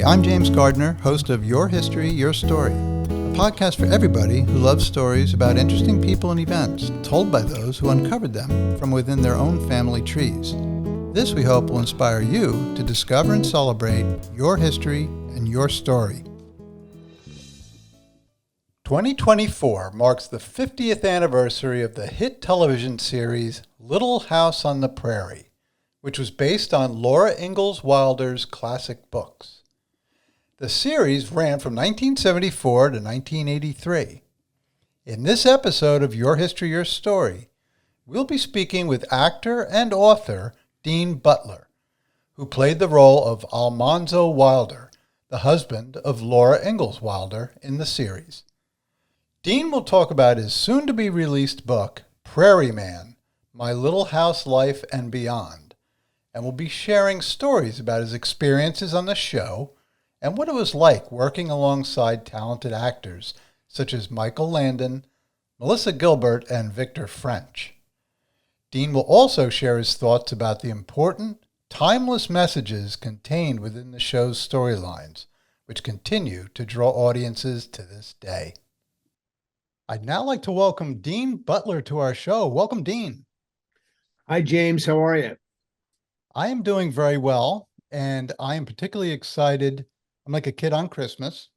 I'm James Gardner, host of Your History, Your Story, a podcast for everybody who loves stories about interesting people and events told by those who uncovered them from within their own family trees. This, we hope, will inspire you to discover and celebrate your history and your story. 2024 marks the 50th anniversary of the hit television series Little House on the Prairie, which was based on Laura Ingalls Wilder's classic books. The series ran from 1974 to 1983. In this episode of Your History, Your Story, we'll be speaking with actor and author Dean Butler, who played the role of Almanzo Wilder, the husband of Laura Ingalls Wilder in the series. Dean will talk about his soon-to-be-released book, Prairie Man, My Little House Life and Beyond, and will be sharing stories about his experiences on the show and what it was like working alongside talented actors such as Michael Landon, Melissa Gilbert, and Victor French. Dean will also share his thoughts about the important, timeless messages contained within the show's storylines, which continue to draw audiences to this day. I'd now like to welcome Dean Butler to our show. Welcome, Dean. Hi, James. How are you? I am doing very well, and I am particularly excited. I'm like a kid on Christmas.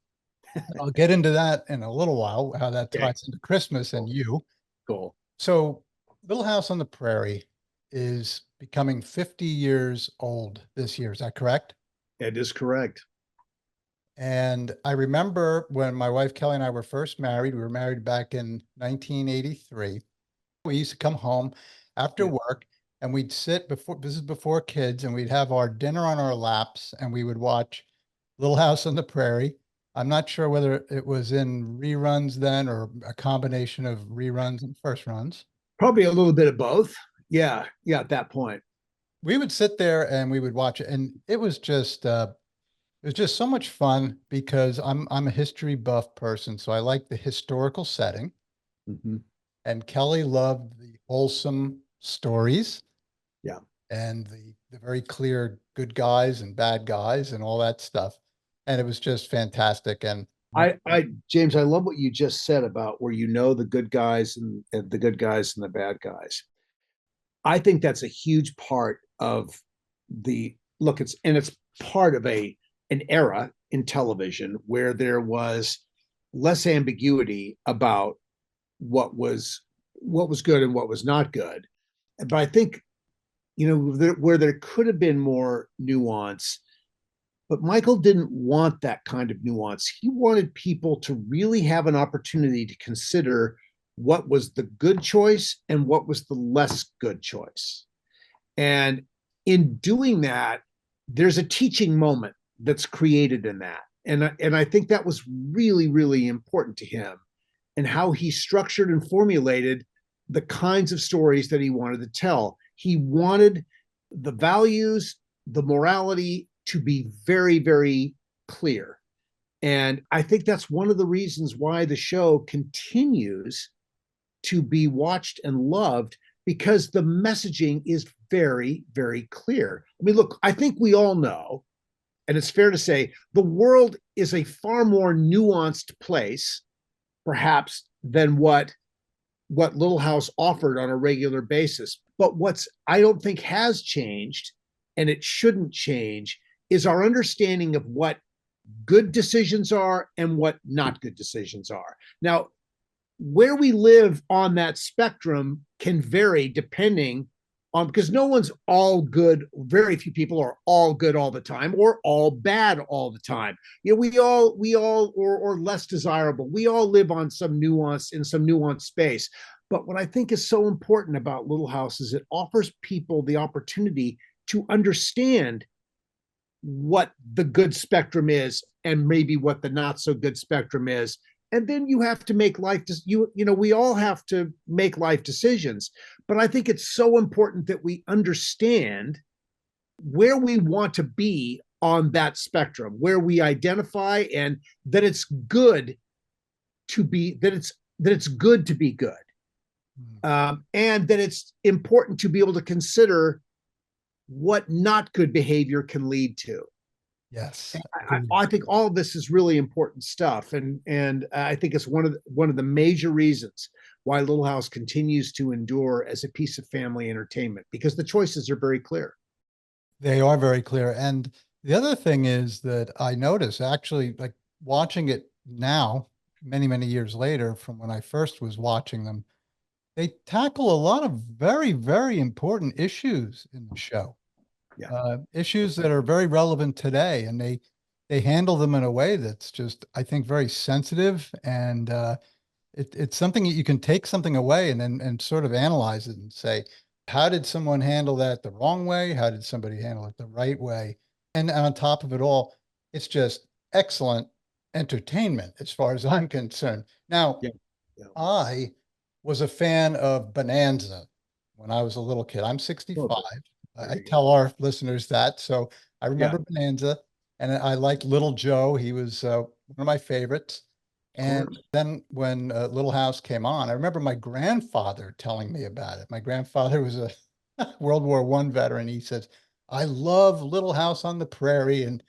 I'll get into that in a little while, how that ties into Christmas and you. Cool. So Little House on the Prairie is becoming 50 years old this year. Is that correct? That is correct. And I remember when my wife Kelly and I were first married, we were married back in 1983. We used to come home after work and we'd sit this is before kids, and we'd have our dinner on our laps and we would watch Little House on the Prairie. I'm not sure whether it was in reruns then or a combination of reruns and first runs. Probably a little bit of both. Yeah, at that point. We would sit there and we would watch it, and it was just so much fun because I'm a history buff person, so I like the historical setting. Mm-hmm. And Kelly loved the wholesome stories. Yeah. And the very clear good guys and bad guys and all that stuff. And it was just fantastic. And James, I love what you just said about where the good guys and the good guys and the bad guys. I think that's a huge part of it's part of an era in television where there was less ambiguity about what was good and what was not good. But I think, where there could have been more nuance, but Michael didn't want that kind of nuance. He wanted people to really have an opportunity to consider what was the good choice and what was the less good choice. And in doing that, there's a teaching moment that's created in that. And I think that was really, really important to him, and how he structured and formulated the kinds of stories that he wanted to tell. He wanted the values, the morality to be very, very clear. And I think that's one of the reasons why the show continues to be watched and loved, because the messaging is very, very clear. I mean, look, I think we all know, and it's fair to say, the world is a far more nuanced place, perhaps, than what Little House offered on a regular basis. But I don't think has changed, and it shouldn't change, is our understanding of what good decisions are and what not good decisions are. Now, where we live on that spectrum can vary depending on, because no one's all good. Very few people are all good all the time or all bad all the time. We all or less desirable. We all live on some nuance, in some nuanced space. But what I think is so important about Little House is it offers people the opportunity to understand what the good spectrum is and maybe what the not so good spectrum is. And then you have to make we all have to make life decisions. But I think it's so important that we understand where we want to be on that spectrum, where we identify, and that it's good to be good. And that it's important to be able to consider what not good behavior can lead to. Yes. I think all of this is really important stuff, and I think it's one of the major reasons why Little House continues to endure as a piece of family entertainment, because the choices are very clear. They are very clear. And the other thing is that I notice actually, like watching it now, many, many years later from when I first was watching them, they tackle a lot of very, very important issues in the show. Yeah. Issues that are very relevant today, and they handle them in a way that's just, I think, very sensitive, and it's something that you can take something away and then and sort of analyze it and say, how did someone handle that the wrong way? How did somebody handle it the right way? And on top of it all, it's just excellent entertainment as far as I'm concerned. Now, Yeah. Yeah. I was a fan of Bonanza when I was a little kid. I'm Oh, 65. there I you go. tell our listeners that. So I Yeah, remember Bonanza, and I liked Little Joe. He was one of my favorites. of And course. then when Little House came on, I remember my grandfather telling me about it. My grandfather was a World War I veteran. He says, I love Little House on the Prairie. And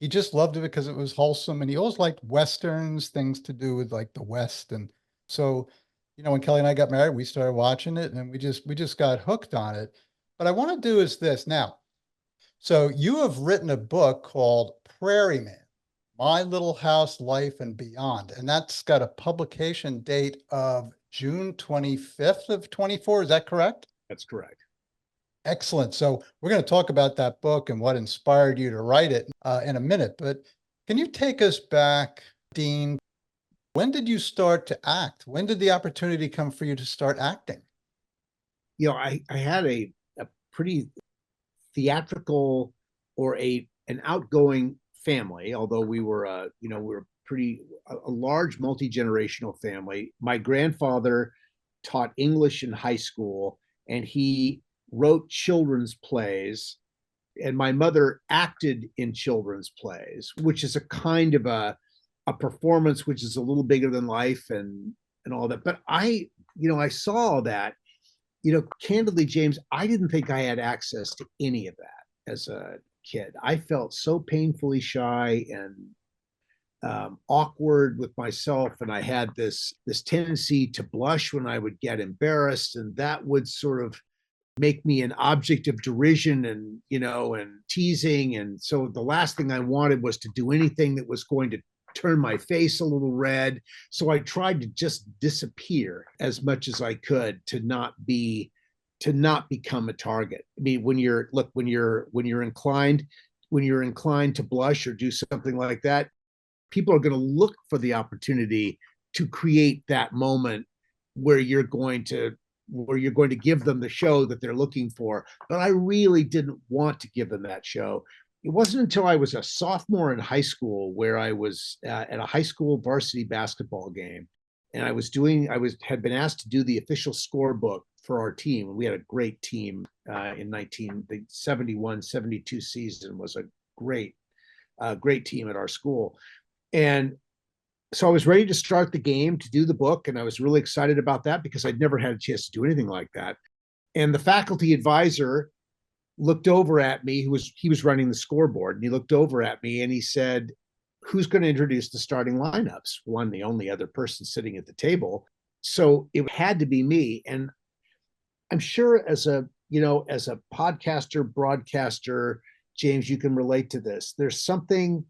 he just loved it because it was wholesome. And he always liked Westerns, things to do with like the West. And so, when Kelly and I got married, we started watching it and we just got hooked on it. But I want to do is this now. So you have written a book called Prairie Man, My Little House Life and Beyond. And that's got a publication date of June 25th of 24. Is that correct? That's correct. Excellent. So we're going to talk about that book and what inspired you to write it in a minute. But can you take us back, Dean? When did you start to act? When did the opportunity come for you to start acting? I had a pretty theatrical or an outgoing family, although we were we were pretty a large multi-generational family. My grandfather taught English in high school, and he wrote children's plays, and my mother acted in children's plays, which is a kind of a performance which is a little bigger than life and all that. But I saw that, candidly, James, I didn't think I had access to any of that as a kid. I felt so painfully shy and awkward with myself, and I had this tendency to blush when I would get embarrassed, and that would sort of make me an object of derision and teasing. And so the last thing I wanted was to do anything that was going to turn my face a little red. So I tried to just disappear as much as I could to not become a target. I mean, when you're inclined to blush or do something like that, people are going to look for the opportunity to create that moment where you're going to give them the show that they're looking for. But I really didn't want to give them that show. It wasn't until I was a sophomore in high school where I was at a high school varsity basketball game, and had been asked to do the official scorebook for our team. We had a great team the 71-72 season was a great team at our school. And so I was ready to start the game to do the book, and I was really excited about that because I'd never had a chance to do anything like that. And the faculty advisor looked over at me, he was running the scoreboard, and he looked over at me and he said, "Who's going to introduce the starting lineups?" Well, I'm the only other person sitting at the table, so it had to be me. And I'm sure as a podcaster, broadcaster, James, you can relate to this. There's something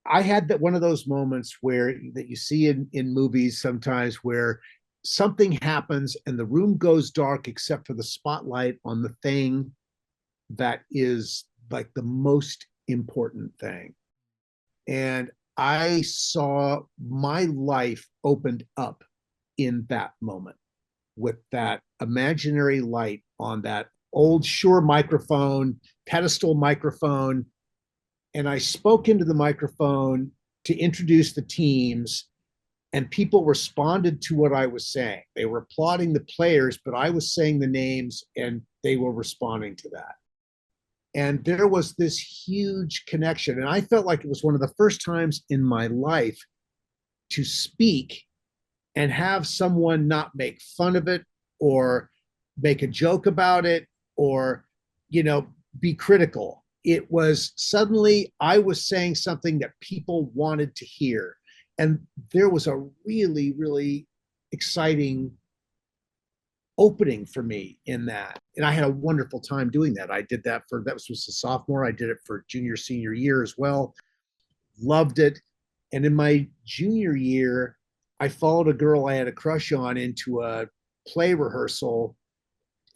I had that one of those moments that you see in movies sometimes where something happens and the room goes dark except for the spotlight on the thing that is like the most important thing. And I saw my life opened up in that moment with that imaginary light on that old Shure microphone, pedestal microphone. And I spoke into the microphone to introduce the teams, and people responded to what I was saying. They were applauding the players, but I was saying the names and they were responding to that. And there was this huge connection. And I felt like it was one of the first times in my life to speak and have someone not make fun of it or make a joke about it or, be critical. it was suddenly I was saying something that people wanted to hear. And there was a really, really exciting opening for me in that. And I had a wonderful time doing that. I did that for, that was a sophomore. I did it for junior, senior year as well. Loved it. And in my junior year, I followed a girl I had a crush on into a play rehearsal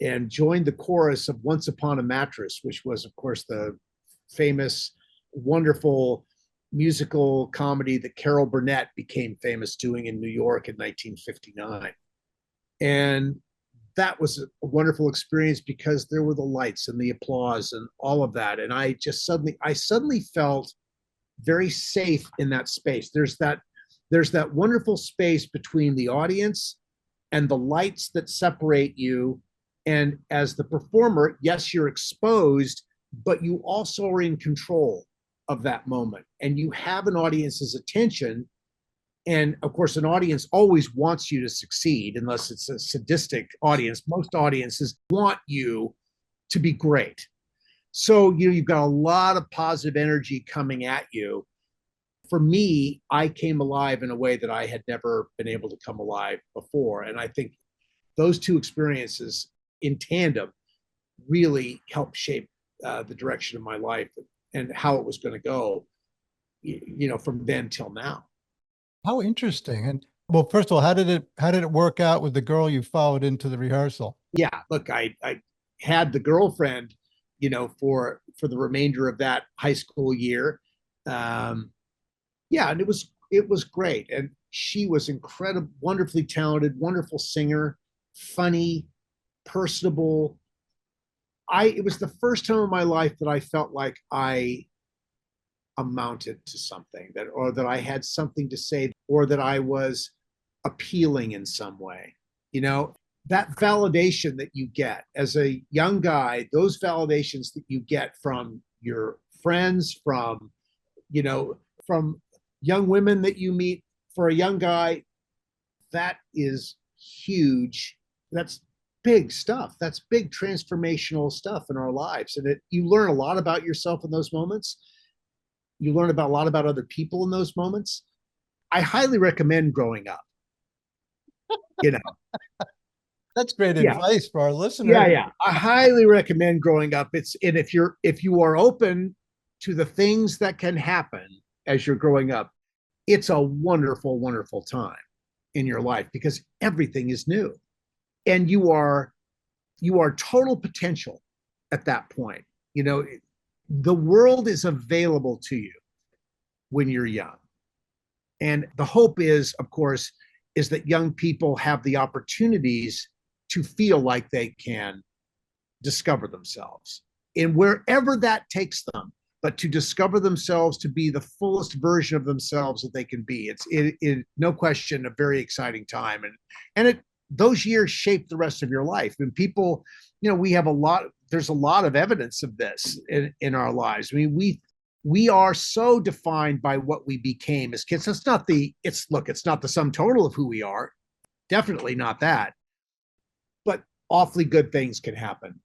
and joined the chorus of Once Upon a Mattress, which was, of course, the famous, wonderful musical comedy that Carol Burnett became famous doing in New York in 1959. And that was a wonderful experience because there were the lights and the applause and all of that. And I suddenly felt very safe in that space. There's that wonderful space between the audience and the lights that separate you. And as the performer, yes, you're exposed, but you also are in control of that moment. And you have an audience's attention. And of course, an audience always wants you to succeed, unless it's a sadistic audience. Most audiences want you to be great. So, you've got a lot of positive energy coming at you. For me, I came alive in a way that I had never been able to come alive before. And I think those two experiences in tandem really helped shape the direction of my life and how it was going to go, from then till now. How interesting. And well, first of all, how did it work out with the girl you followed into the rehearsal? Yeah, look, I had the girlfriend, for the remainder of that high school year. Yeah, and it was great. And she was incredible, wonderfully talented, wonderful singer, funny, personable. It was the first time in my life that I felt like I amounted to something, that I had something to say, or that I was appealing in some way. That validation that you get as a young guy, those validations that you get from your friends, from young women that you meet, for a young guy, that is huge. That's big stuff. That's big transformational stuff in our lives. And you learn a lot about yourself in those moments. You learn a lot about other people in those moments. I highly recommend growing up. That's great Yeah. advice for our listeners. Yeah. I highly recommend growing up. And if you are open to the things that can happen as you're growing up, it's a wonderful, wonderful time in your life because everything is new. And you are total potential at that point. The world is available to you when you're young. And the hope is, of course, is that young people have the opportunities to feel like they can discover themselves in wherever that takes them, but to discover themselves, to be the fullest version of themselves that they can be. It's no question a very exciting time. And those years shape the rest of your life. And people, there's a lot of evidence of this in our lives. I mean, we are so defined by what we became as kids. It's not the sum total of who we are. Definitely not that. But awfully good things can happen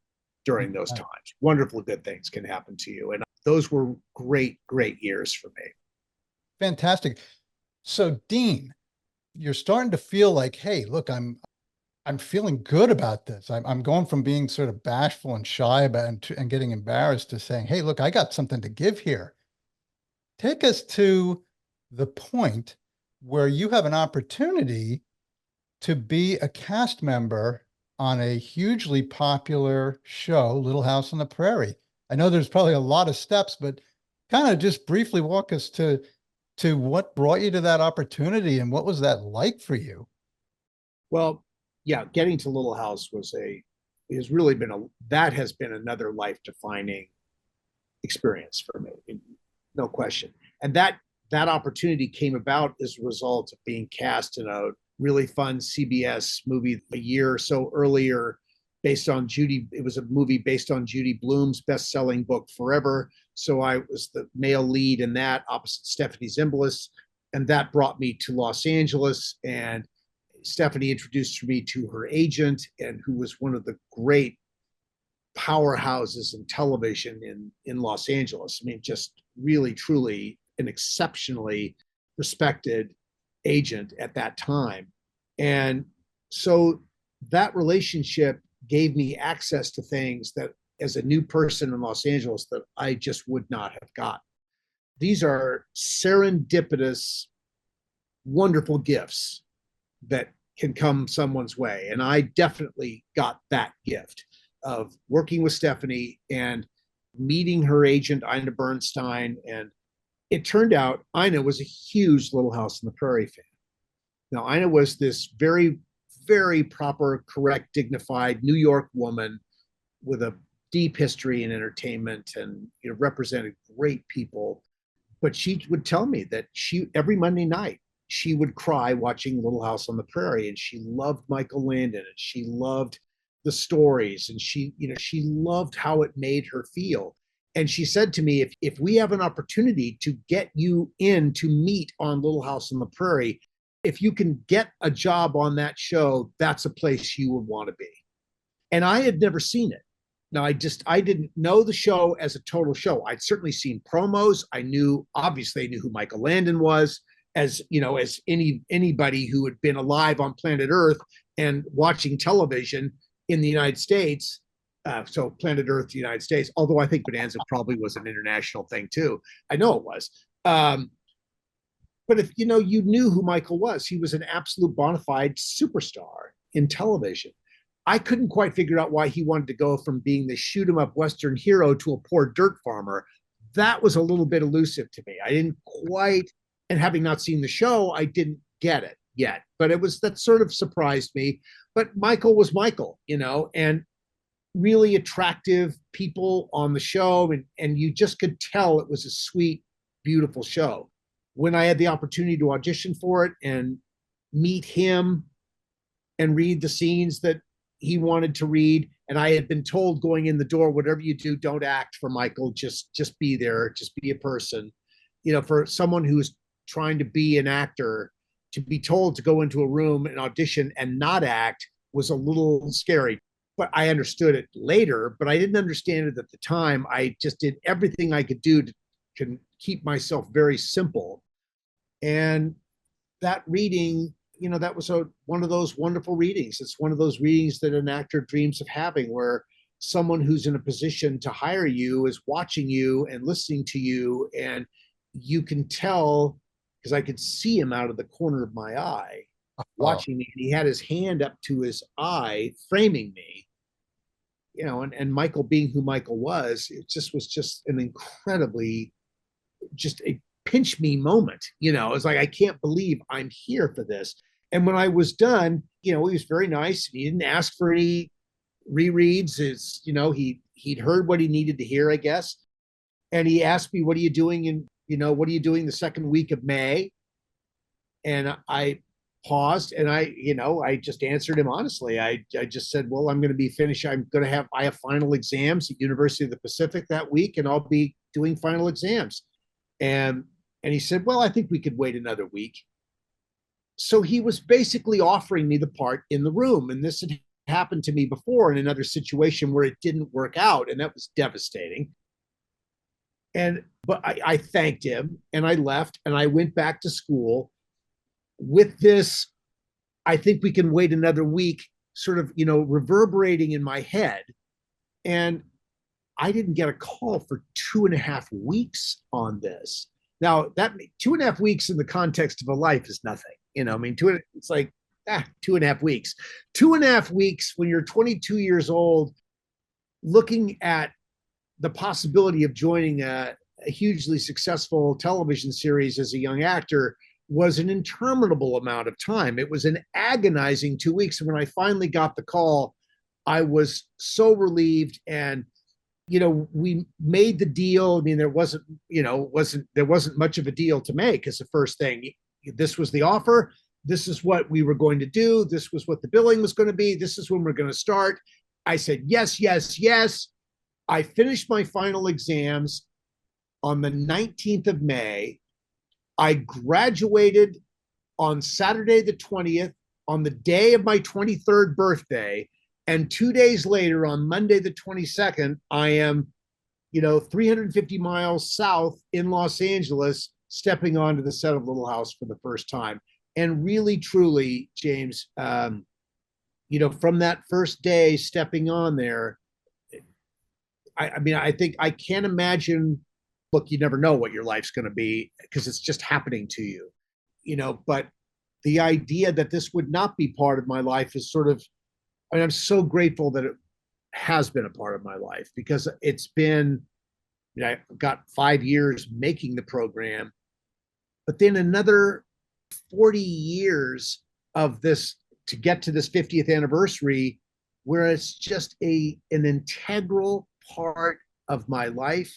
during those times. Wonderful good things can happen to you. And those were great, great years for me. Fantastic. So, Dean, you're starting to feel like, hey, look, I'm feeling good about this. I'm going from being sort of bashful and shy about and getting embarrassed to saying, hey, look, I got something to give here. Take us to the point where you have an opportunity to be a cast member on a hugely popular show, Little House on the Prairie. I know there's probably a lot of steps, but kind of just briefly walk us to what brought you to that opportunity and what was that like for you? Well, yeah, getting to Little House has been another life-defining experience for me, no question. And that opportunity came about as a result of being cast in a really fun CBS movie a year or so earlier, it was a movie based on Judy Blume's best-selling book Forever. So I was the male lead in that, opposite Stephanie Zimbalist, and that brought me to Los Angeles. And Stephanie introduced me to her agent, and who was one of the great powerhouses in television in Los Angeles. I mean, just really, truly an exceptionally respected agent at that time. And so that relationship gave me access to things that as a new person in Los Angeles that I just would not have gotten. These are serendipitous, wonderful gifts that can come someone's way. And I definitely got that gift of working with Stephanie and meeting her agent, Ina Bernstein. And it turned out Ina was a huge Little House on the Prairie fan. Now, Ina was this very, very proper, correct, dignified New York woman with a deep history in entertainment and represented great people. But she would tell me that every Monday night, she would cry watching Little House on the Prairie, and she loved Michael Landon, and she loved the stories, and she loved how it made her feel. And she said to me, if we have an opportunity to get you in to meet on Little House on the Prairie, if you can get a job on that show, that's a place you would want to be. And I had never seen it. Now, I didn't know the show as a total show. I'd certainly seen promos. Obviously I knew who Michael Landon was, as anybody who had been alive on planet Earth and watching television in the United States. So planet Earth, the United States, although I think Bonanza probably was an international thing too. I know it was. But if you knew who Michael was, he was an absolute bona fide superstar in television. I couldn't quite figure out why he wanted to go from being the shoot 'em up Western hero to a poor dirt farmer. That was a little bit elusive to me. I didn't quite, and having not seen the show, I didn't get it yet. But that sort of surprised me. But Michael was Michael, and really attractive people on the show. And you just could tell it was a sweet, beautiful show. When I had the opportunity to audition for it and meet him and read the scenes that he wanted to read, and I had been told going in the door, whatever you do, don't act for Michael, just be there, just be a person. For someone who's trying to be an actor, to be told to go into a room and audition and not act was a little scary. But I understood it later, but I didn't understand it at the time. I just did everything I could do to keep myself very simple. And that reading, that was one of those wonderful readings. It's one of those readings that an actor dreams of having, where someone who's in a position to hire you is watching you and listening to you. And you can tell, because I could see him out of the corner of my eye watching me, and he had his hand up to his eye, framing me, and Michael being who Michael was, it was just an incredibly, just a pinch me moment. It was like, I can't believe I'm here for this. And when I was done, he was very nice. He didn't ask for any rereads. He'd heard what he needed to hear, I guess. And he asked me, what are you doing the second week of May? And I paused, and I just answered him honestly. I just said, well, I'm going to be finished. I have final exams at University of the Pacific that week, and I'll be doing final exams. And he said, well, I think we could wait another week. So he was basically offering me the part in the room. And this had happened to me before in another situation where it didn't work out, and that was devastating. But I thanked him, and I left, and I went back to school with this, I think we can wait another week, sort of, reverberating in my head. And I didn't get a call for 2.5 weeks on this. Now, that 2.5 weeks in the context of a life is nothing. It's like, 2.5 weeks. 2.5 weeks when you're 22 years old, looking at the possibility of joining a hugely successful television series as a young actor was an interminable amount of time. It was an agonizing 2 weeks. And when I finally got the call, I was so relieved. And we made the deal. I mean, there wasn't much of a deal to make as the first thing. This was the offer. This is what we were going to do. This was what the billing was going to be. This is when we're going to start. I said, yes, yes, yes. I finished my final exams on the 19th of May. I graduated on Saturday the 20th, on the day of my 23rd birthday. And 2 days later, on Monday, the 22nd, I am, 350 miles south in Los Angeles, stepping onto the set of Little House for the first time. And really, truly, James, from that first day stepping on there, I think I can't imagine. Look, you never know what your life's going to be because it's just happening to you, but the idea that this would not be part of my life is sort of, I'm so grateful that it has been a part of my life, because it's been, I've got 5 years making the program, but then another 40 years of this to get to this 50th anniversary, where it's just an integral part of my life.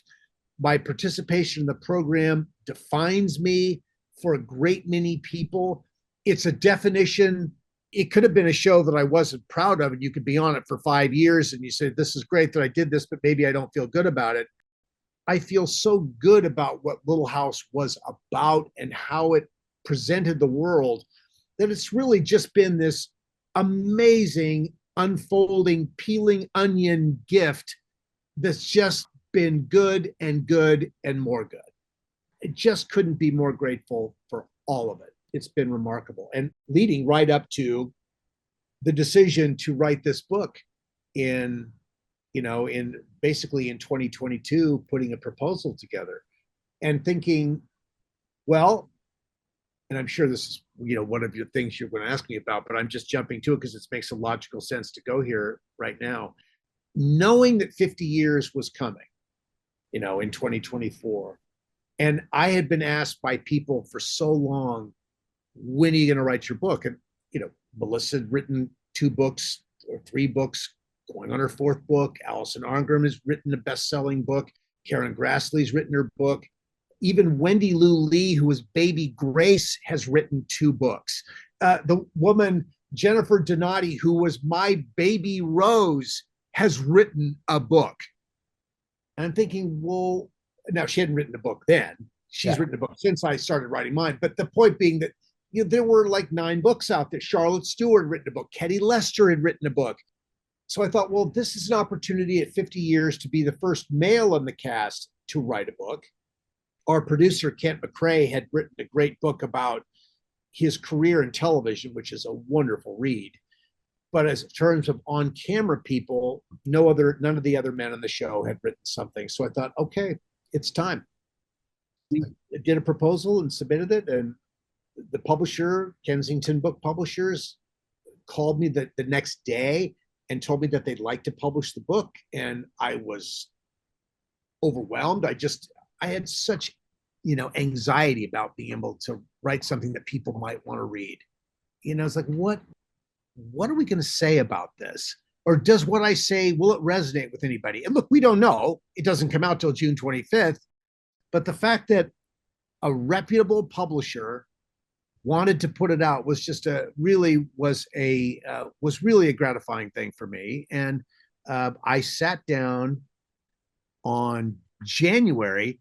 My participation in the program defines me for a great many people. It's a definition. It could have been a show that I wasn't proud of, and you could be on it for 5 years and you say, this is great that I did this, but maybe I don't feel good about it. I feel so good about what Little House was about and how it presented the world, that it's really just been this amazing, unfolding, peeling onion gift that's just been good and good and more good. I just couldn't be more grateful for all of it. It's been remarkable. And leading right up to the decision to write this book in basically in 2022, putting a proposal together and thinking, well, and I'm sure this is, one of your things you're going to ask me about, but I'm just jumping to it because it makes a logical sense to go here right now. Knowing that 50 years was coming, in 2024. And I had been asked by people for so long, when are you going to write your book? And, Melissa had written 2 books or 3 books, going on her 4th book. Allison Arngrim has written a best-selling book. Karen Grassley's written her book. Even Wendy Lou Lee, who was Baby Grace, has written 2 books. The woman, Jennifer Donati, who was my baby Rose, has written a book. And I'm thinking, well, now she hadn't written a book then. She's written a book since I started writing mine. But the point being that there were like 9 books out there. Charlotte Stewart had written a book. Ketty Lester had written a book. So I thought, well, this is an opportunity at 50 years to be the first male in the cast to write a book. Our producer, Kent McCrae, had written a great book about his career in television, which is a wonderful read. But as in terms of on-camera people, none of the other men on the show had written something. So I thought, okay, it's time. We did a proposal and submitted it, and the publisher, Kensington Book Publishers, called me the next day and told me that they'd like to publish the book. And I was overwhelmed. I had such, anxiety about being able to write something that people might want to read. It's like, what are we going to say about this? Or does what I say, will it resonate with anybody? And look, we don't know. It doesn't come out till June 25th. But the fact that a reputable publisher wanted to put it out was just really a gratifying thing for me. And I sat down on January,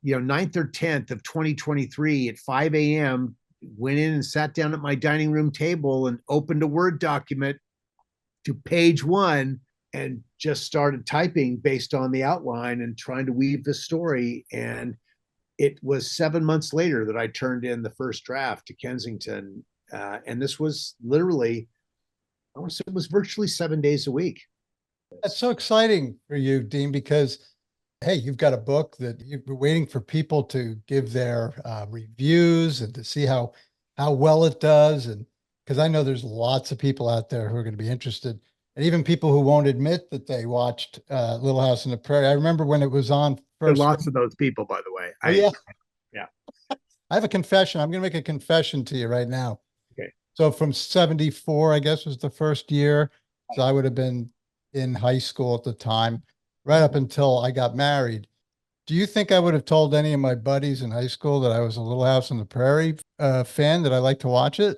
9th or 10th of 2023 at 5 a.m., went in and sat down at my dining room table and opened a Word document to page 1 and just started typing based on the outline and trying to weave the story. And it was 7 months later that I turned in the first draft to Kensington. And this was literally, I want to say it was virtually 7 days a week. That's so exciting for you, Dean, because, hey, you've got a book that you've been waiting for people to give their reviews and to see how well it does. And because I know there's lots of people out there who are going to be interested, and even people who won't admit that they watched Little House on the Prairie. I remember when it was on first. There are lots of those people, by the way. Yeah. I have a confession. I'm going to make a confession to you right now. Okay. So from 74, I guess was the first year. So I would have been in high school at the time, right up until I got married. Do you think I would have told any of my buddies in high school that I was a Little House on the Prairie fan, that I like to watch it?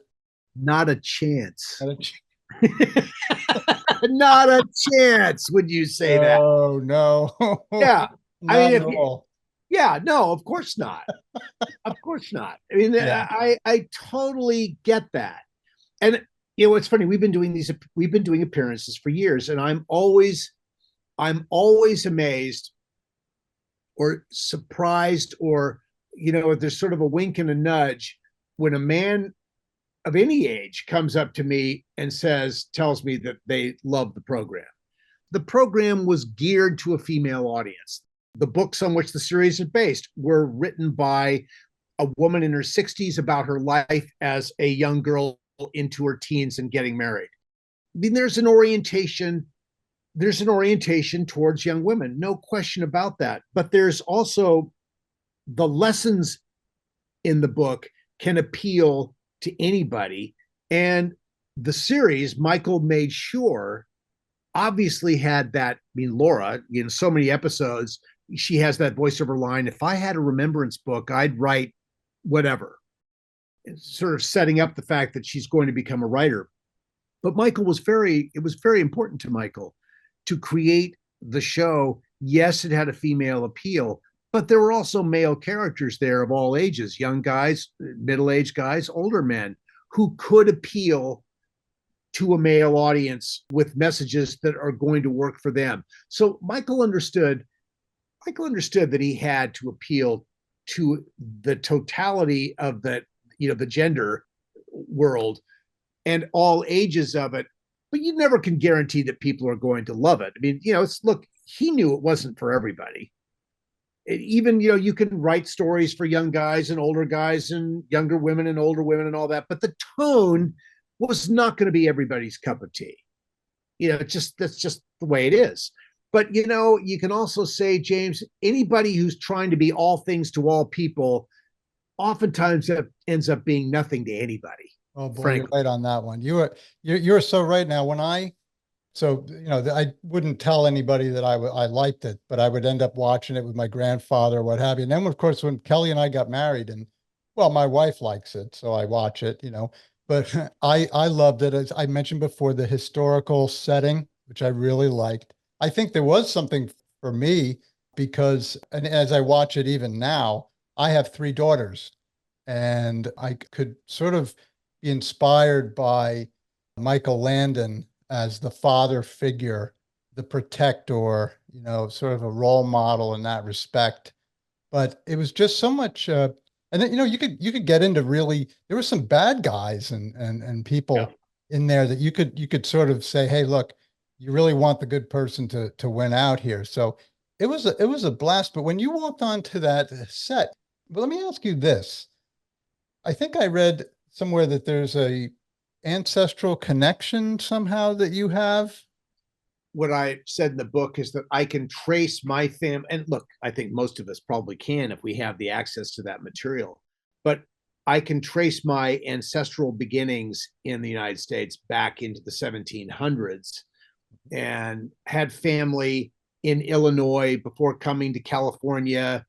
Not a chance. Not a chance. Would you say that? Oh, no. Yeah. Not at all. Yeah, no, of course not. Of course not. I mean, yeah. I totally get that. And You know, it's funny. We've been doing appearances for years, and I'm always amazed or surprised, or there's sort of a wink and a nudge when a man of any age comes up to me and tells me that they love the program. The program was geared to a female audience. The books on which the series is based were written by a woman in her 60s about her life as a young girl into her teens and getting married. I mean, there's an orientation towards young women, no question about that. But there's also the lessons in the book can appeal to anybody. And the series, Michael made sure, obviously had that. I mean, Laura, so many episodes, she has that voiceover line. If I had a remembrance book, I'd write whatever, sort of setting up the fact that she's going to become a writer. But it was very important to Michael to create the show. Yes, it had a female appeal, but there were also male characters there of all ages, young guys, middle-aged guys, older men, who could appeal to a male audience with messages that are going to work for them. So Michael understood that he had to appeal to the totality of the gender world and all ages of it. But you never can guarantee that people are going to love it. I mean, look, he knew it wasn't for everybody. Even, you can write stories for young guys and older guys and younger women and older women and all that, but the tone was not going to be everybody's cup of tea. That's just the way it is. But, you can also say, James, anybody who's trying to be all things to all people oftentimes ends up being nothing to anybody. Oh boy, Frankly. you're right on that one. You're so right. Now, I wouldn't tell anybody that I liked it, but I would end up watching it with my grandfather or what have you. And then, of course, when Kelly and I got married, and well, my wife likes it, so I watch it, but I loved it. As I mentioned before, the historical setting, which I really liked. I think there was something for me because, and as I watch it even now, I have three daughters, and I could sort of be inspired by Michael Landon as the father figure, the protector, sort of a role model in that respect. But it was just so much, and then you could get into really. There were some bad guys and Yeah. people in there that you could sort of say, hey, look, you really want the good person to win out here. So it was a blast. But when you walked onto that set, well, let me ask you this. I think I read somewhere that there's a ancestral connection somehow that you have. What I said in the book is that I can trace my family. And look, I think most of us probably can if we have the access to that material. But I can trace my ancestral beginnings in the United States back into the 1700s, and had family in Illinois before coming to California,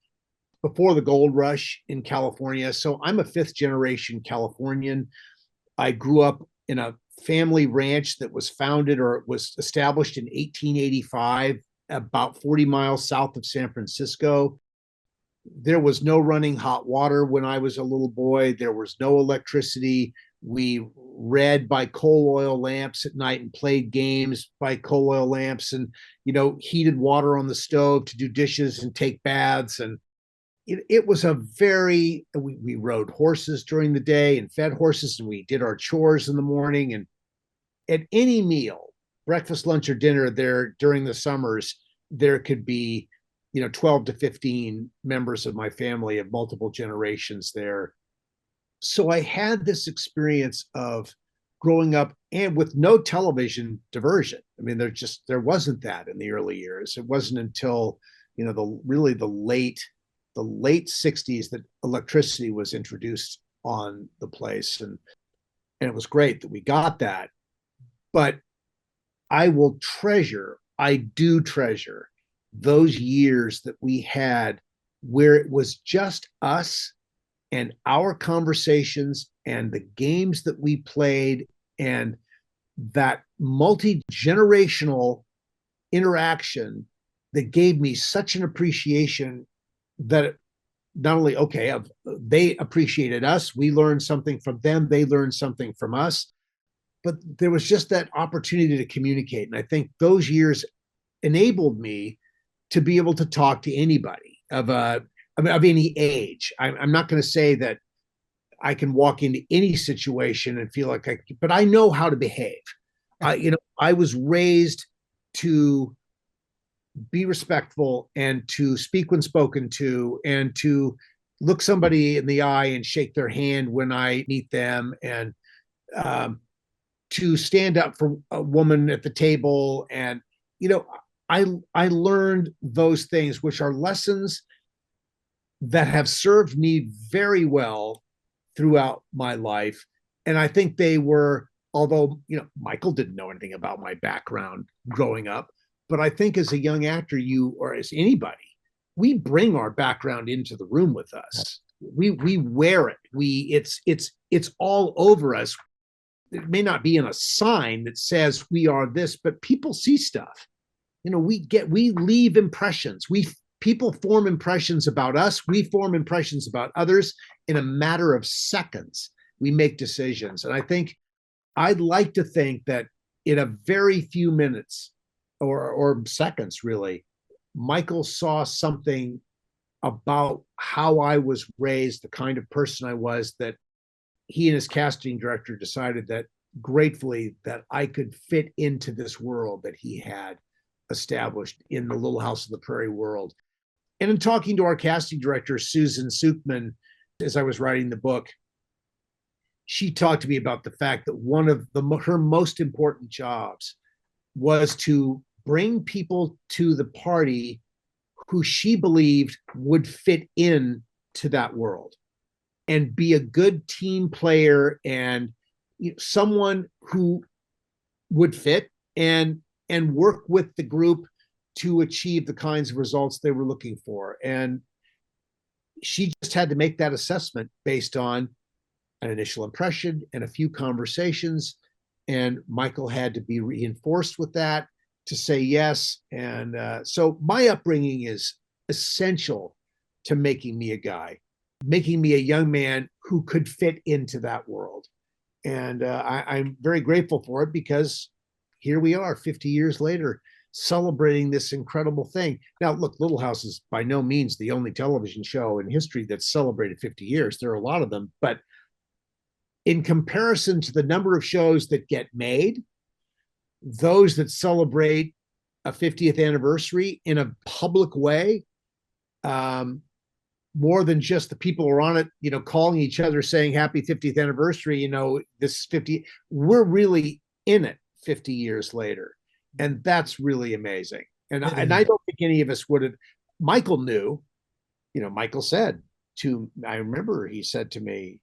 before the gold rush in California. So I'm a fifth generation Californian. I grew up in a family ranch that was founded or was established in 1885, about 40 miles south of San Francisco. There was no running hot water when I was a little boy. There was no electricity. We read by coal oil lamps at night and played games by coal oil lamps, and, heated water on the stove to do dishes and take baths. And it was we rode horses during the day and fed horses, and we did our chores in the morning. And at any meal, breakfast, lunch, or dinner there during the summers, there could be, 12 to 15 members of my family of multiple generations there. So I had this experience of growing up and with no television diversion. I mean, there wasn't that in the early years. It wasn't until, the late 60s that electricity was introduced on the place. And it was great that we got that. But I do treasure those years that we had where it was just us and our conversations and the games that we played, and that multi-generational interaction that gave me such an appreciation that not only, they appreciated us, we learned something from them, they learned something from us. but there was just that opportunity to communicate. And I think those years enabled me to be able to talk to anybody of any age. I'm not going to say that I can walk into any situation and feel like but I know how to behave. I was raised to be respectful and to speak when spoken to, and to look somebody in the eye and shake their hand when I meet them, and to stand up for a woman at the table. And I learned those things, which are lessons that have served me very well throughout my life. And I think they were, although Michael didn't know anything about my background growing up, but I think as a young actor, or as anybody, we bring our background into the room with us. We wear it. It's all over us. It may not be in a sign that says we are this, but people see stuff. We leave impressions. People form impressions about us. We form impressions about others in a matter of seconds. We make decisions. And I think I'd like to think that in a very few minutes or seconds, really, Michael saw something about how I was raised, the kind of person I was, that he and his casting director decided that gratefully that I could fit into this world that he had established in the Little House on the Prairie world. And in talking to our casting director, Susan Sukman, as I was writing the book, she talked to me about the fact that one of her most important jobs was to bring people to the party who she believed would fit in to that world and be a good team player, and someone who would fit and work with the group to achieve the kinds of results they were looking for. And she just had to make that assessment based on an initial impression and a few conversations. And Michael had to be reinforced with that to say yes. And so my upbringing is essential to making me a guy, making me a young man who could fit into that world. And I'm very grateful for it, because here we are 50 years later, celebrating this incredible thing. Now, look, Little House is by no means the only television show in history that's celebrated 50 years. There are a lot of them, but in comparison to the number of shows that get made, those that celebrate a 50th anniversary in a public way, more than just the people who are on it, calling each other saying happy 50th anniversary, this 50, we're really in it 50 years later. And that's really amazing. And I don't think any of us would have. Michael knew, Michael said I remember he said to me,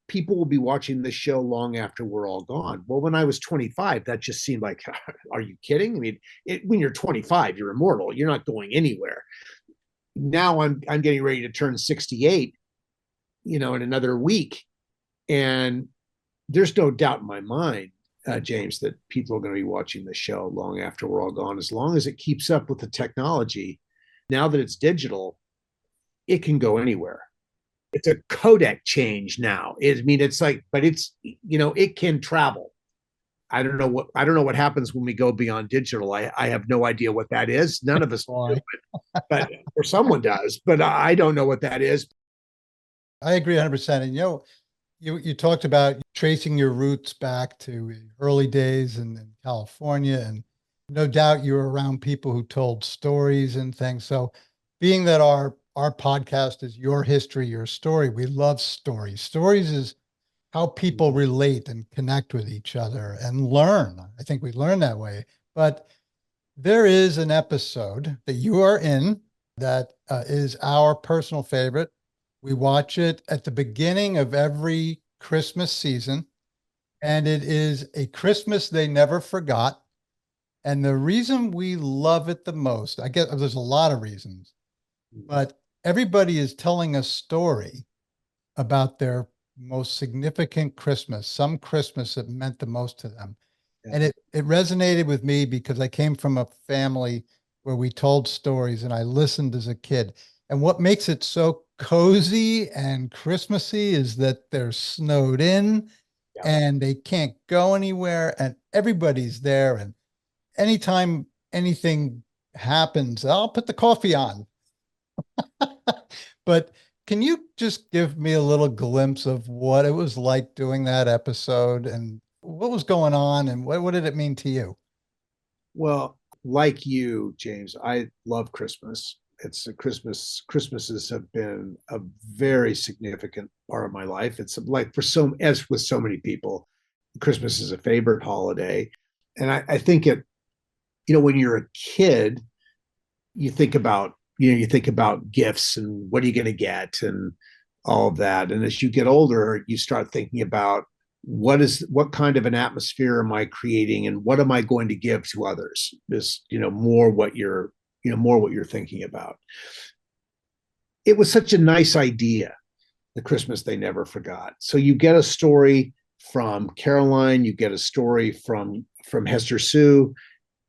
people will be watching this show long after we're all gone. Well, when I was 25, that just seemed like, are you kidding? I mean, when you're 25, you're immortal. You're not going anywhere. Now I'm getting ready to turn 68, in another week. And there's no doubt in my mind, James, that people are going to be watching the show long after we're all gone, as long as it keeps up with the technology. Now that it's digital, it can go anywhere. It's a codec change now. It's like, but it's, it can travel. I don't know what happens when we go beyond digital. I have no idea what that is. None of us do, but or someone does, but I don't know what that is. I agree 100%. And you talked about tracing your roots back to early days in California, and no doubt you were around people who told stories and things. So being that our podcast is your history, your story, we love stories. Stories is how people relate and connect with each other and learn. I think we learn that way. But there is an episode that you are in that is our personal favorite. We watch it at the beginning of every Christmas season, and it is A Christmas They Never Forgot. And the reason we love it the most, I guess there's a lot of reasons, but everybody is telling a story about their most significant Christmas, some Christmas that meant the most to them. Yeah. And it resonated with me because I came from a family where we told stories and I listened as a kid. And what makes it so cozy and Christmassy is that they're snowed in. and they can't go anywhere, and everybody's there. And anytime anything happens, I'll put the coffee on. But can you just give me a little glimpse of what it was like doing that episode and what was going on and what did it mean to you? Well, like you, James, I love Christmas. It's a Christmases have been a very significant part of my life. It's like as with so many people, Christmas is a favorite holiday. And I think when you're a kid, you think about gifts and what are you going to get and all of that. And as you get older, you start thinking about what kind of an atmosphere am I creating and what am I going to give to others is, more what you're thinking about. It was such a nice idea, the Christmas They Never Forgot. So you get a story from Caroline, you get a story from Hester Sue,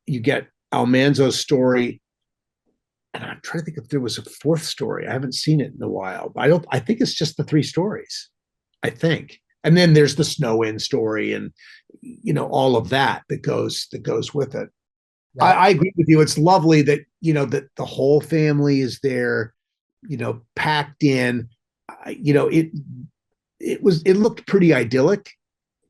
you get Almanzo's story. And I'm trying to think if there was a fourth story. I haven't seen it in a while, but I think it's just the three stories, I think. And then there's the Snow Inn story and, all of that goes with it. Yeah. I agree with you. It's lovely that, that the whole family is there, packed in, it looked pretty idyllic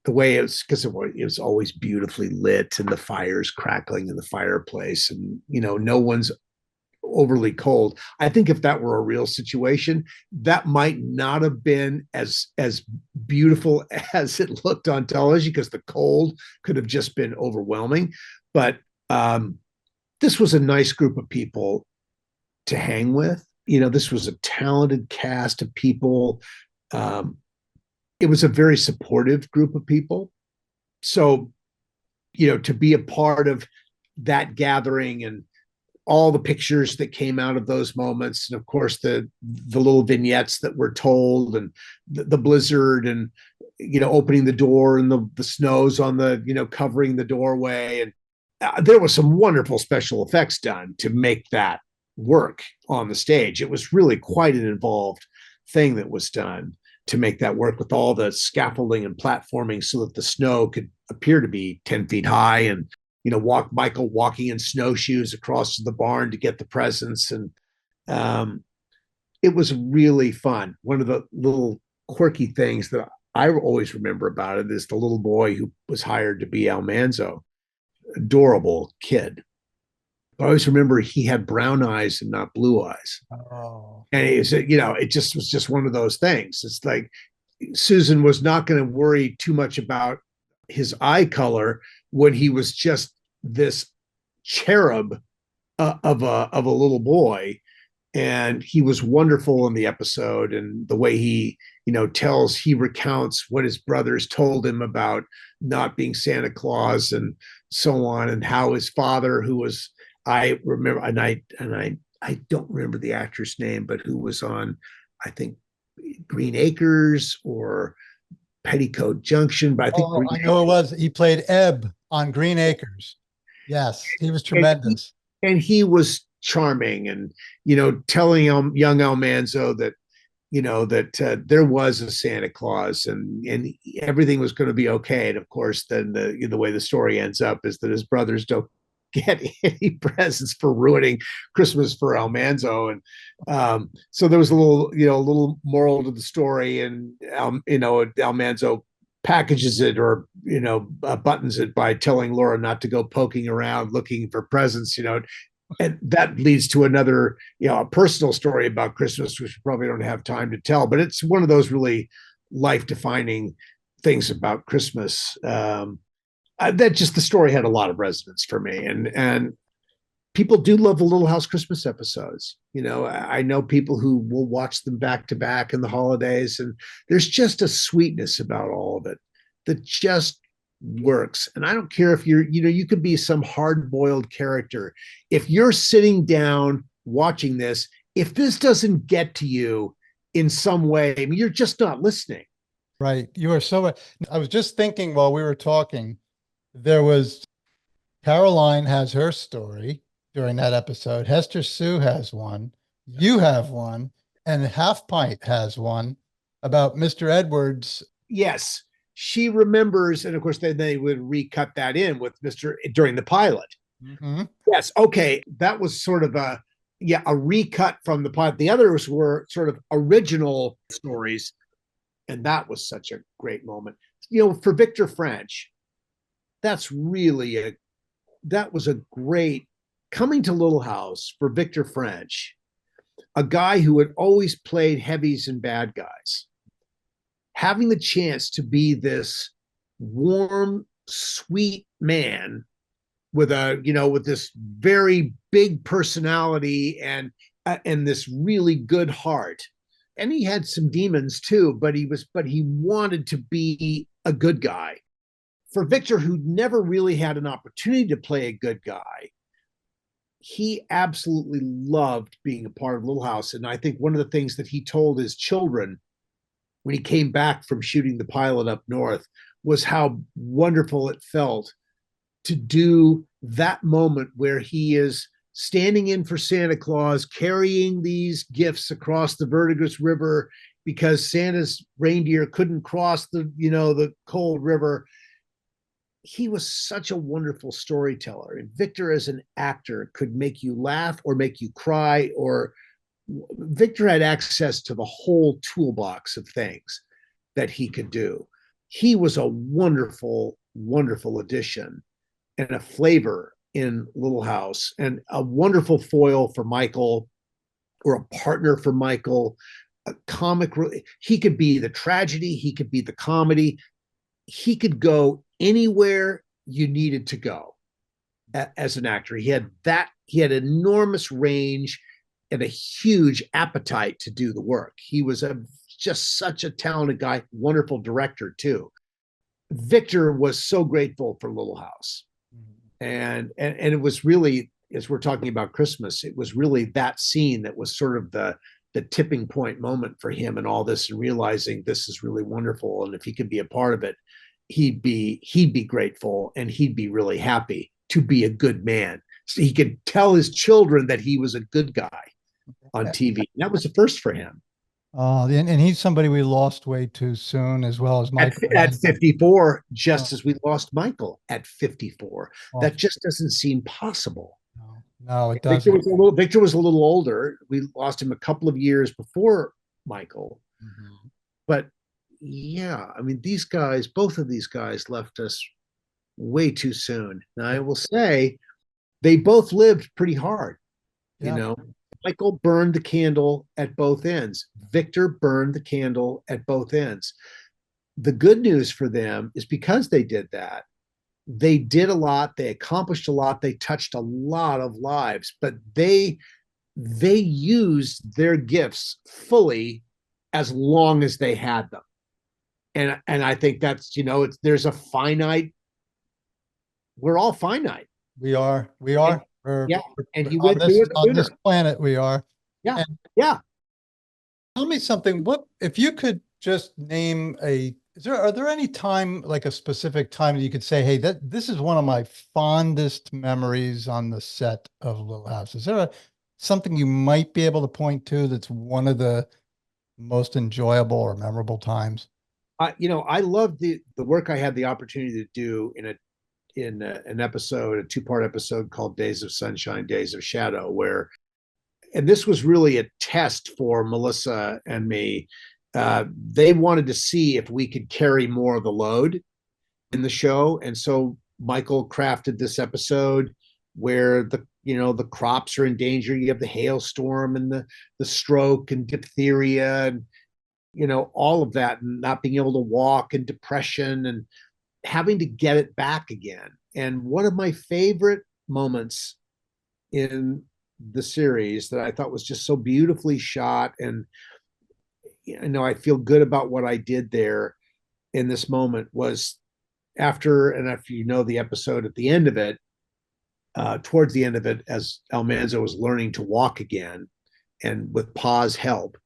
the way it was, because it was always beautifully lit and the fires crackling in the fireplace and, no one's overly cold. I think if that were a real situation, that might not have been as beautiful as it looked on television because the cold could have just been overwhelming. But this was a nice group of people to hang with. This was a talented cast of people. It was a very supportive group of people. So, to be a part of that gathering and all the pictures that came out of those moments, and of course the little vignettes that were told, and the blizzard, and opening the door, and the snows on the covering the doorway, and there was some wonderful special effects done to make that work on the stage. It was really quite an involved thing that was done to make that work, with all the scaffolding and platforming so that the snow could appear to be 10 feet high, and Michael walking in snowshoes across to the barn to get the presents. And it was really fun. One of the little quirky things that I always remember about it is the little boy who was hired to be Almanzo, adorable kid. But I always remember he had brown eyes and not blue eyes. Oh. And it just was just one of those things. It's like Susan was not going to worry too much about his eye color when he was just this cherub of a little boy. And he was wonderful in the episode, and the way he recounts what his brothers told him about not being Santa Claus and so on, and how his father, who was, I remember, and I don't remember the actor's name, but who was on, I think, Green Acres or Petticoat Junction, but I think I know it was. He played Eb on Green Acres. Yes, he was tremendous. And he was charming, and telling young Almanzo that there was a Santa Claus, and everything was going to be okay. And of course, then the way the story ends up is that his brothers don't get any presents for ruining Christmas for Almanzo. And so there was a little moral to the story, and Almanzo packages it, or buttons it by telling Laura not to go poking around looking for presents, and that leads to another, a personal story about Christmas, which we probably don't have time to tell, but it's one of those really life-defining things about Christmas. That just, the story had a lot of resonance for me, and people do love the Little House Christmas episodes. I know people who will watch them back to back in the holidays, and there's just a sweetness about all of it that just works. And I don't care if you could be some hard-boiled character. If you're sitting down watching this, if this doesn't get to you in some way, I mean, you're just not listening. Right. You are so, I was just thinking while we were talking, there was, Caroline has her story during that episode. Hester Sue has one. You have one. And Half Pint has one about Mr. Edwards. Yes. she remembers, and of course then they would recut that in with Mr. during the pilot. Mm-hmm. Yes, okay, that was sort of a recut from the pilot. The others were sort of original stories, and that was such a great moment. For Victor French, that's really that was a great coming to Little House for Victor French, a guy who had always played heavies and bad guys, having the chance to be this warm, sweet man with this very big personality and this really good heart. And he had some demons too, but he wanted to be a good guy. For Victor, who never really had an opportunity to play a good guy, he absolutely loved being a part of Little House. And I think one of the things that he told his children when he came back from shooting the pilot up north was how wonderful it felt to do that moment where he is standing in for Santa Claus, carrying these gifts across the Verdigris River because Santa's reindeer couldn't cross the cold river. He was such a wonderful storyteller. And Victor, as an actor, could make you laugh or make you cry, or Victor had access to the whole toolbox of things that he could do. He was a wonderful, wonderful addition and a flavor in Little House, and a wonderful foil for Michael, or a partner for Michael. A comic, he could be the tragedy, he could be the comedy, he could go anywhere you needed to go as an actor. He had enormous range and a huge appetite to do the work. He was just such a talented guy, wonderful director too. Victor was so grateful for Little House. And it was really, as we're talking about Christmas, it was really that scene that was sort of the tipping point moment for him and all this, and realizing this is really wonderful. And if he could be a part of it, he'd be grateful, and he'd be really happy to be a good man. So he could tell his children that he was a good guy on TV. And that was the first for him. And he's somebody we lost way too soon, as well as Michael. At 54, just as we lost Michael at 54. That just doesn't seem possible. No, it doesn't. Victor was a little older. We lost him a couple of years before Michael. Mm-hmm. But yeah, I mean, both of these guys left us way too soon. Now, I will say they both lived pretty hard. Yeah. Michael burned the candle at both ends. Victor burned the candle at both ends. The good news for them is because they did that, they did a lot, they accomplished a lot, they touched a lot of lives, but they used their gifts fully as long as they had them. And I think that's, there's a finite, we're all finite. We are. And he went on this planet. We are. Yeah. And yeah. Tell me something. What if you could just name are there any time, like a specific time that you could say, hey, this is one of my fondest memories on the set of Little House? Is there something you might be able to point to that's one of the most enjoyable or memorable times? I love the work I had the opportunity to do in an episode, a 2-part episode called Days of Sunshine, Days of Shadow, and this was really a test for Melissa and me. They wanted to see if we could carry more of the load in the show. And so Michael crafted this episode where the crops are in danger. You have the hailstorm and the stroke and diphtheria and, all of that, and not being able to walk and depression and having to get it back again. And one of my favorite moments in the series that I thought was just so beautifully shot, and I feel good about what I did there in this moment, was if you know the episode at the end of it, towards the end of it, as Almanzo was learning to walk again, and with Pa's help,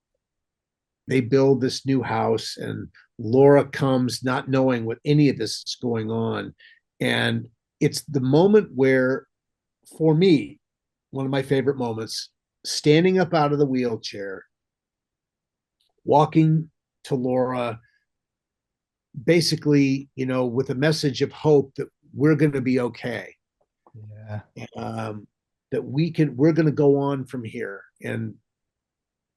they build this new house, and Laura comes not knowing what any of this is going on. And it's the moment where, for me, one of my favorite moments, standing up out of the wheelchair, walking to Laura, basically, with a message of hope that we're going to be okay, Yeah. that we're going to go on from here. And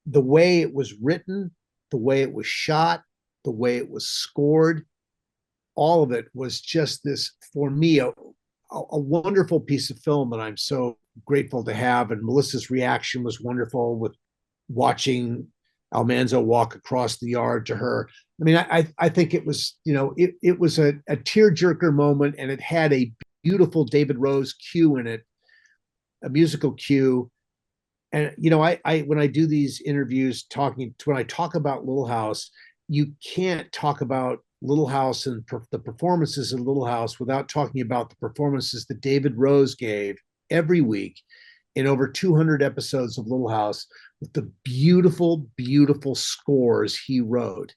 the way it was written, the way it was shot, the way it was scored, all of it was just this, for me, a wonderful piece of film that I'm so grateful to have. And Melissa's reaction was wonderful with watching Almanzo walk across the yard to her. I mean, I think it was, it was a tearjerker moment, and it had a beautiful David Rose cue in it, a musical cue. And I when I do these interviews, when I talk about Little House, you can't talk about Little House and the performances in Little House without talking about the performances that David Rose gave every week in over 200 episodes of Little House, with the beautiful, beautiful scores he wrote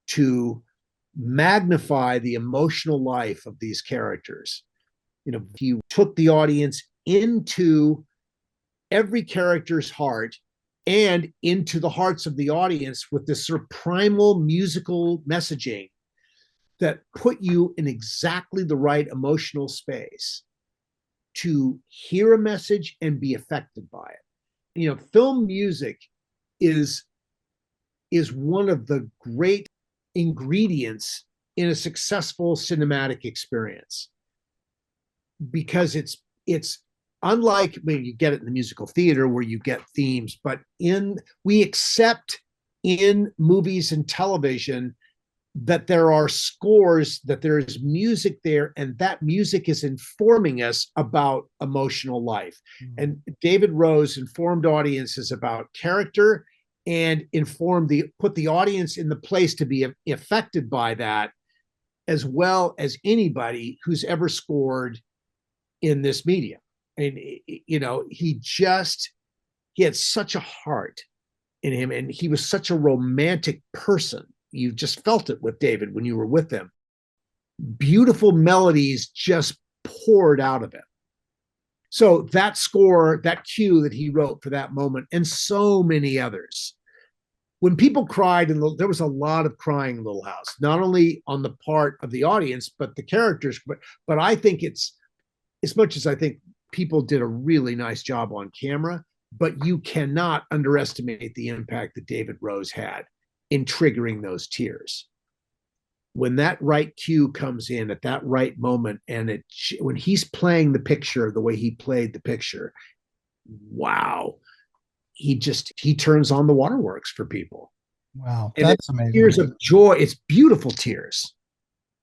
to magnify the emotional life of these characters. He took the audience into every character's heart and into the hearts of the audience with this sort of primal musical messaging that put you in exactly the right emotional space to hear a message and be affected by it. Film music is one of the great ingredients in a successful cinematic experience, because it's unlike when you get it in the musical theater where you get themes, but we accept in movies and television that there are scores, that there is music there, and that music is informing us about emotional life. And David Rose informed audiences about character and put the audience in the place to be affected by that, as well as anybody who's ever scored in this medium. And he had such a heart in him, and he was such a romantic person. You just felt it with David when you were with him. Beautiful melodies just poured out of him. So that score, that cue that he wrote for that moment, and so many others. When people cried, and there was a lot of crying in Little House, not only on the part of the audience, but the characters. But I think it's, as much as I think people did a really nice job on camera, but you cannot underestimate the impact that David Rose had in triggering those tears. When that right cue comes in at that right moment, and when he's playing the picture the way he played the picture, wow, he turns on the waterworks for people. Wow, And that's it's amazing. tears of joy. It's beautiful tears.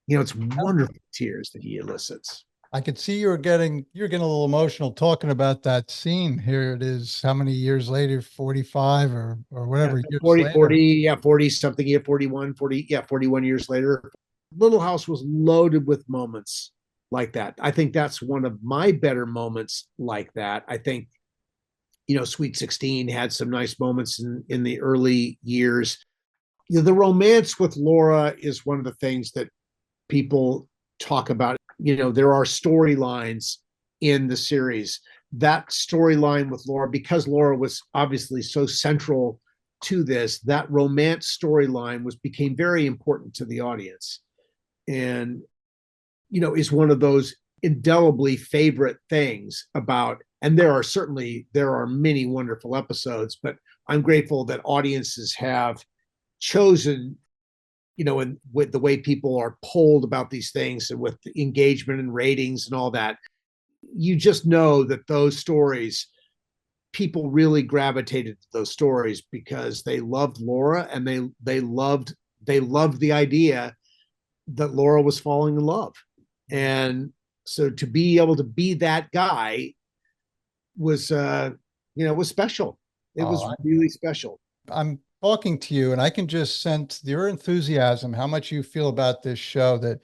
It's wonderful tears that he elicits. I could see you're getting a little emotional talking about that scene. Here it is, how many years later, 45 or whatever years 40, later. 40, yeah, 40 something, yeah, 41, 40, yeah, 41 years later. Little House was loaded with moments like that. I think that's one of my better moments like that. I think, Sweet 16 had some nice moments in the early years. The romance with Laura is one of the things that people talk about. There are storylines in the series. That storyline with Laura, because Laura was obviously so central to this, that romance storyline became very important to the audience, and is one of those indelibly favorite things about. And there are many wonderful episodes, but I'm grateful that audiences have chosen, and with the way people are polled about these things, and with the engagement and ratings and all that, you just know that those stories, people really gravitated to those stories because they loved Laura, and they loved the idea that Laura was falling in love. And so to be able to be that guy was was special. It was really special. I'm talking to you and I can just sense your enthusiasm, how much you feel about this show, that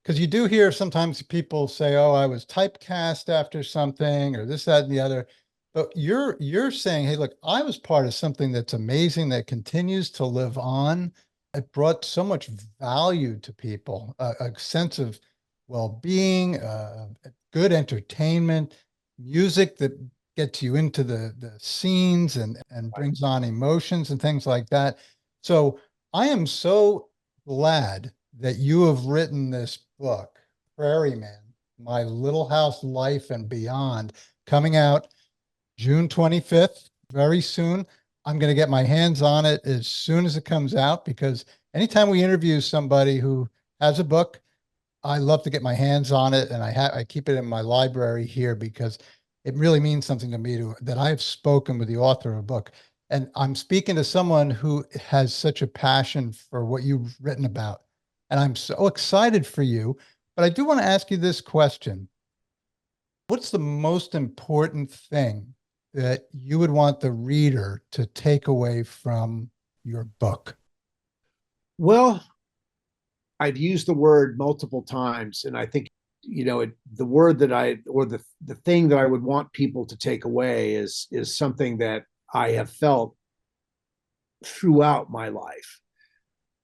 because you do hear sometimes people say, oh, I was typecast after something or this, that, and the other. But you're saying, hey, look, I was part of something that's amazing that continues to live on. It brought so much value to people, a sense of well-being, good entertainment, music that gets you into the scenes and brings on emotions and things like that. So I am so glad that you have written this book, Prairie Man, My Little House Life and Beyond, coming out June 25th, very soon. I'm going to get my hands on it as soon as it comes out, because anytime we interview somebody who has a book, I love to get my hands on it, and I keep it in my library here because it really means something to me that I have spoken with the author of a book. And I'm speaking to someone who has such a passion for what you've written about. And I'm so excited for you. But I do want to ask you this question. What's the most important thing that you would want the reader to take away from your book? Well, I've used the word multiple times, and I think the word that the thing that I would want people to take away is something that I have felt throughout my life.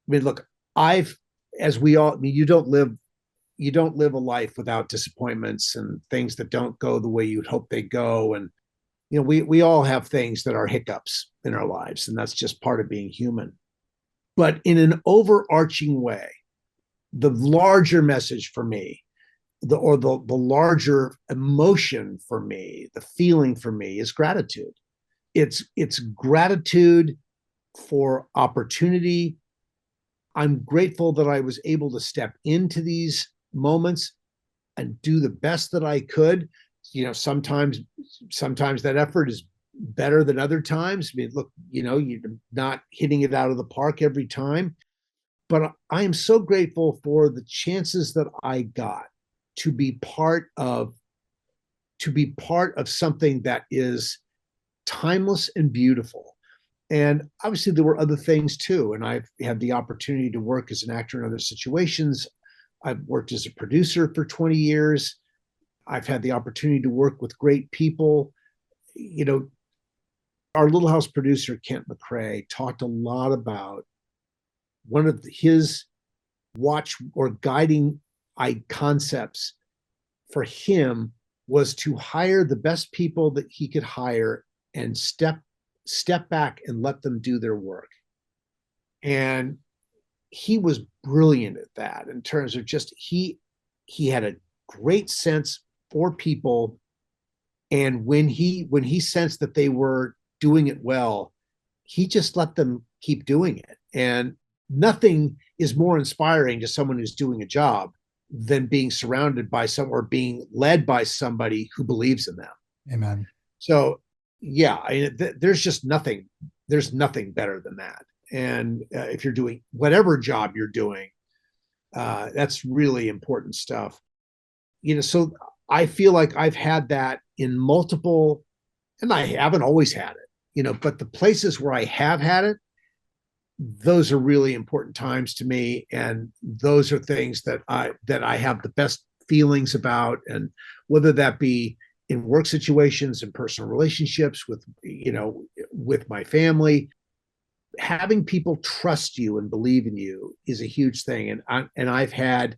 I mean, look, as we all, I mean, you don't live a life without disappointments and things that don't go the way you'd hope they go, and we all have things that are hiccups in our lives, and that's just part of being human. But in an overarching way, the larger message for me, the larger emotion for me, the feeling for me is gratitude. It's gratitude for opportunity. I'm grateful that I was able to step into these moments and do the best that I could. Sometimes that effort is better than other times. I mean, look, you're not hitting it out of the park every time. But I am so grateful for the chances that I got to be part of something that is timeless and beautiful. And obviously there were other things too. And I've had the opportunity to work as an actor in other situations. I've worked as a producer for 20 years. I've had the opportunity to work with great people. Our Little House producer, Kent McCrae, talked a lot about one of his watch or guiding concepts for him was to hire the best people that he could hire and step back and let them do their work. And he was brilliant at that in terms of just he had a great sense for people. And when he sensed that they were doing it well, he just let them keep doing it. And nothing is more inspiring to someone who's doing a job than being surrounded by or being led by somebody who believes in them. Amen. So yeah, there's nothing better than that. And if you're doing whatever job you're doing, that's really important stuff. So I feel like I've had that in multiple, and I haven't always had it, but the places where I have had it, those are really important times to me. And those are things that I have the best feelings about. And whether that be in work situations and personal relationships with my family, having people trust you and believe in you is a huge thing. And I've had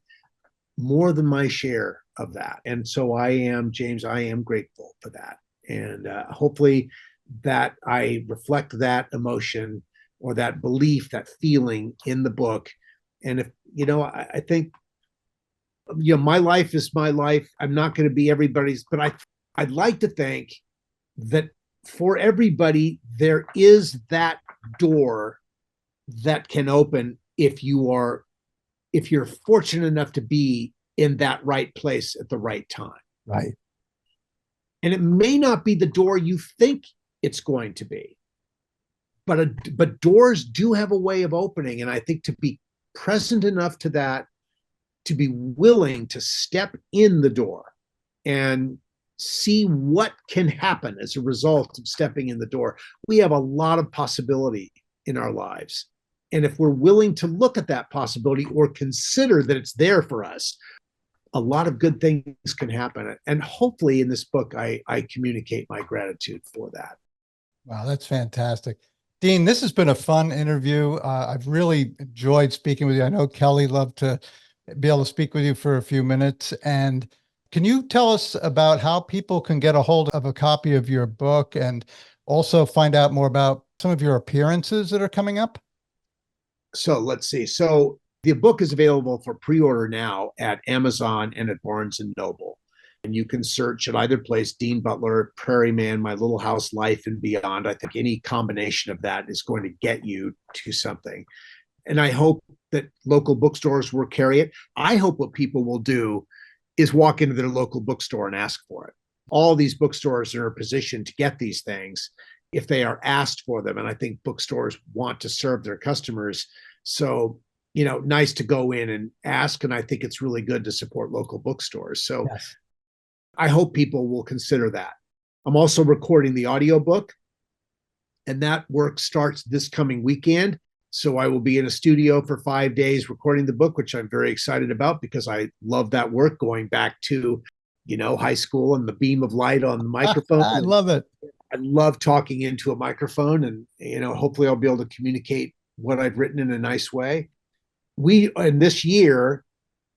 more than my share of that. And so James, I am grateful for that. And hopefully that I reflect that emotion or that belief, that feeling in the book. And if, I think, my life is my life. I'm not going to be everybody's, but I'd like to think that for everybody, there is that door that can open if you're fortunate enough to be in that right place at the right time. Right. And it may not be the door you think it's going to be, but doors do have a way of opening. And I think to be present enough to that, to be willing to step in the door and see what can happen as a result of stepping in the door. We have a lot of possibility in our lives. And if we're willing to look at that possibility or consider that it's there for us, a lot of good things can happen. And hopefully in this book, I communicate my gratitude for that. Wow, that's fantastic. Dean, this has been a fun interview. I've really enjoyed speaking with you. I know Kelly loved to be able to speak with you for a few minutes. And can you tell us about how people can get a hold of a copy of your book and also find out more about some of your appearances that are coming up? So let's see. So The book is available for pre-order now at Amazon and at Barnes & Noble. And you can search at either place, Dean Butler, Prairie Man, My Little House Life and Beyond. I think any combination of that is going to get you to something. And I hope that local bookstores will carry it. I hope what people will do is walk into their local bookstore and ask for it. All these bookstores are in a position to get these things if they are asked for them. And I think bookstores want to serve their customers. So, nice to go in and ask. And I think it's really good to support local bookstores. So yes. I hope people will consider that. I'm also recording the audiobook, and that work starts this coming weekend. So I will be in a studio for 5 days recording the book, which I'm very excited about because I love that work, going back to, high school and the beam of light on the microphone. I love it. I love talking into a microphone, and, hopefully I'll be able to communicate what I've written in a nice way. In this year,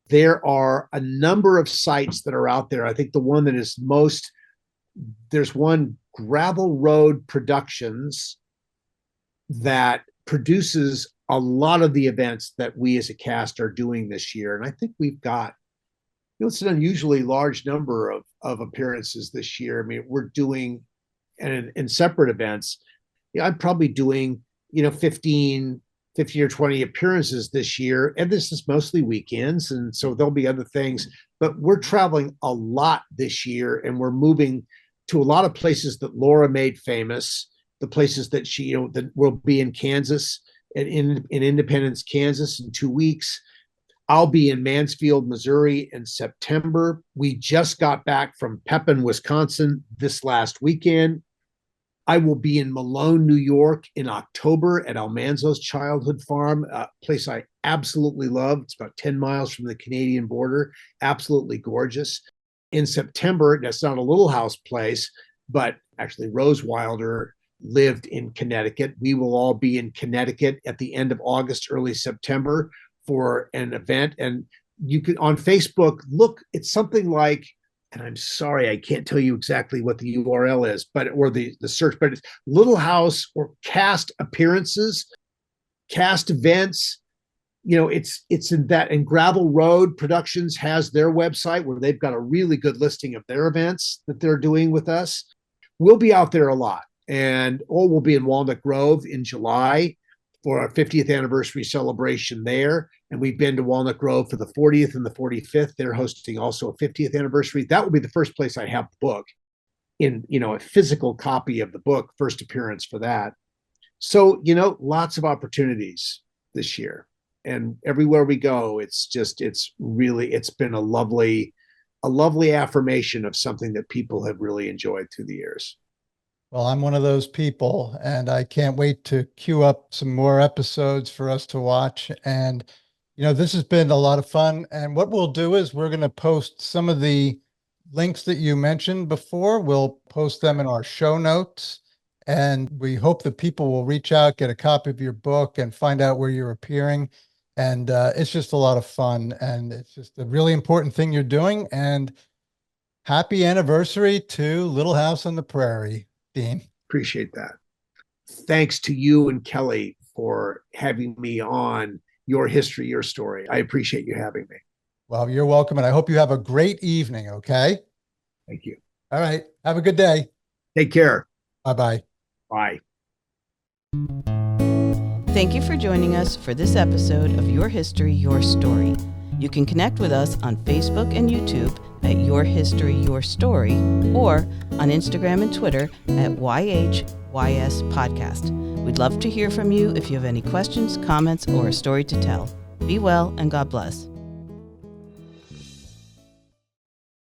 there are a number of sites that are out there. I think the one that is there's one, Gravel Road Productions, that produces a lot of the events that we as a cast are doing this year. And I think we've got, it's an unusually large number of appearances this year. I mean, we're doing, and in separate events, I'm probably doing, 15 or 20 appearances this year. And this is mostly weekends. And so there'll be other things, but we're traveling a lot this year, and we're moving to a lot of places that Laura made famous, the places that she, that will be in Kansas, in Independence, Kansas in 2 weeks. I'll be in Mansfield, Missouri in September. We just got back from Pepin, Wisconsin this last weekend. I will be in Malone, New York in October at Almanzo's Childhood Farm, a place I absolutely love. It's about 10 miles from the Canadian border. Absolutely gorgeous. In September, that's not a little house place, but actually Rose Wilder lived in Connecticut. We will all be in Connecticut at the end of August, early September for an event. And you can, on Facebook, look, it's something like, and I'm sorry, I can't tell you exactly what the URL is, or the search, but it's Little House or cast appearances, cast events. It's in that, and Gravel Road Productions has their website where they've got a really good listing of their events that they're doing with us. We'll be out there a lot. And we'll be in Walnut Grove in July for our 50th anniversary celebration there. And we've been to Walnut Grove for the 40th and the 45th. They're hosting also a 50th anniversary. That will be the first place I have the book in, a physical copy of the book, first appearance for that. So, lots of opportunities this year. And everywhere we go, it's been a lovely affirmation of something that people have really enjoyed through the years. Well, I'm one of those people, and I can't wait to queue up some more episodes for us to watch. And, this has been a lot of fun. And what we'll do is we're going to post some of the links that you mentioned before. We'll post them in our show notes. And we hope that people will reach out, get a copy of your book, and find out where you're appearing. And it's just a lot of fun. And it's just a really important thing you're doing. And happy anniversary to Little House on the Prairie, Dean. Appreciate that. Thanks to you and Kelly for having me on Your History, Your Story. I appreciate you having me. Well, you're welcome. And I hope you have a great evening. Okay. Thank you. All right. Have a good day. Take care. Bye-bye. Bye. Thank you for joining us for this episode of Your History, Your Story. You can connect with us on Facebook and YouTube at Your History, Your Story, or on Instagram and Twitter at YHYS Podcast. We'd love to hear from you if you have any questions, comments, or a story to tell. Be well and God bless.